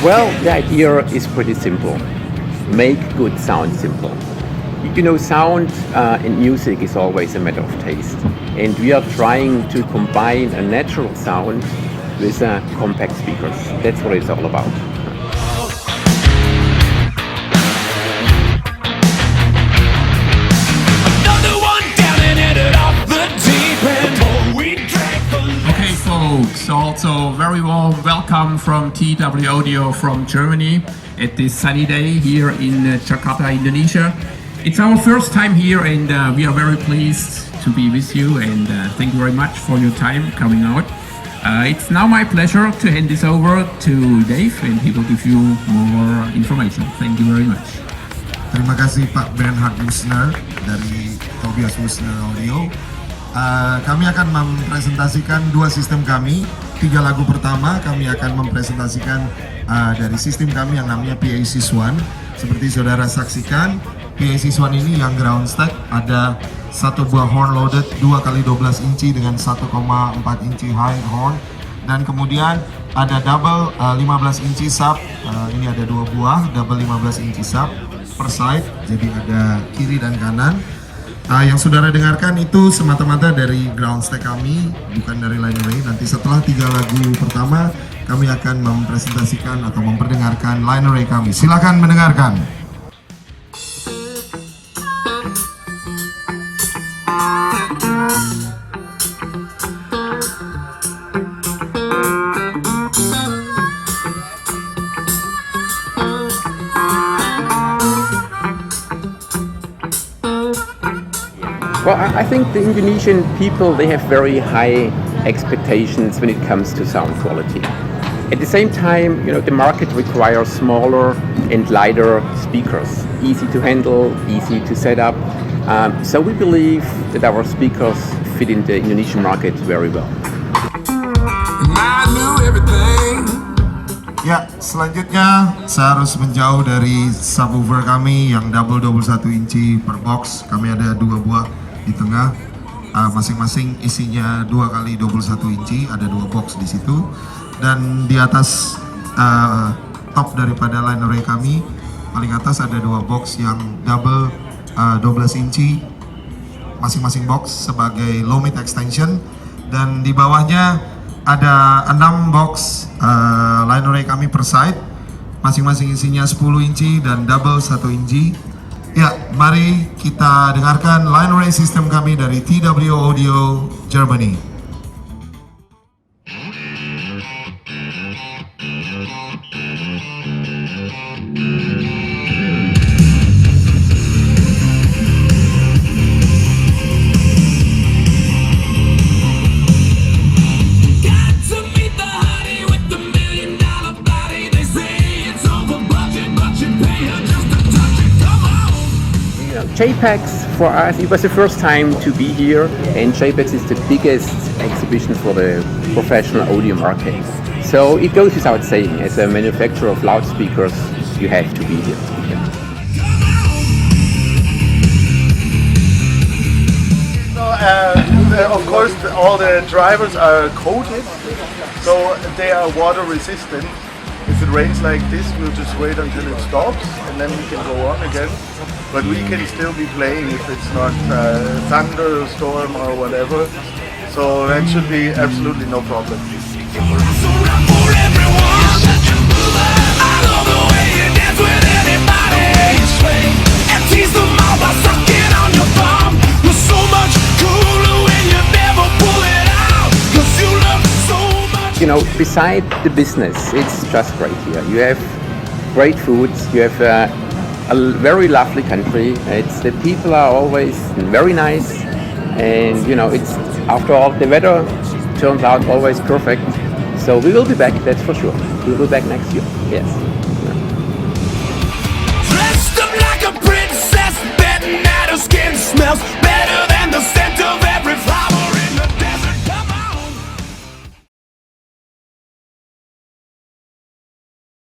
Well, the idea is pretty simple. Make good sound simple. You know, sound in music is always a matter of taste. And we are trying to combine a natural sound with compact speakers. That's what it's all about. Okay, folks, also very warm welcome from TWAUDIO from Germany at this sunny day here in Jakarta, Indonesia. It's our first time here and we are very pleased to be with you and thank you very much for your time coming out. It's now my pleasure to hand this over to Dave and he will give you more information. Thank you very much. Terima kasih Pak Bernhard Wusner dari TWAUDIO Audio. Kami akan mempresentasikan dua sistem kami. 3 lagu pertama kami akan mempresentasikan dari sistem kami yang namanya PA61. Seperti saudara saksikan, PA61 ini yang ground stack, ada satu buah horn loaded 2x12 inci dengan 1,4 inci high horn, dan kemudian ada double 15 inci sub. Ini ada 2 buah double 15 inci sub per side, jadi ada kiri dan kanan. Yang saudara dengarkan itu semata-mata dari ground stack kami, bukan dari line array. Nanti setelah 3 lagu pertama kami akan mempresentasikan atau memperdengarkan line array kami. Silakan mendengarkan. Well, I think the Indonesian people, they have very high expectations when it comes to sound quality. At the same time, you know, the market requires smaller and lighter speakers, easy to handle, easy to set up. So we believe that our speakers fit in the Indonesian market very well. Ya, selanjutnya saya harus menjauh dari subwoofer kami yang double 21 inci per box. Kami ada 2 buah di tengah, masing-masing isinya 2x21 inci, ada 2 box di situ. Dan di atas top daripada line array kami, paling atas ada 2 box yang double 12 inci masing-masing box sebagai low mid extension, dan di bawahnya ada 6 box line array kami per side, masing-masing isinya 10 inci dan double 1 inci. Ya, mari kita dengarkan line array system kami dari TWAUDIO Germany. Japex, for us, it was the first time to be here, and Japex is the biggest exhibition for the professional audio market. So it goes without saying, as a manufacturer of loudspeakers, you have to be here. Of course, all the drivers are coated, so they are water resistant. If it rains like this, we'll just wait until it stops and then we can go on again. But we can still be playing if it's not thunderstorm or whatever. So that should be absolutely no problem. You know, beside the business, it's just great here. You have great foods, you have a very lovely country. It's the people are always very nice, and you know, it's after all the weather turns out always perfect. So we will be back, that's for sure. We will be back next year. Yes. Dressed up like a princess, betting that her skin smells better than the scent of every flower.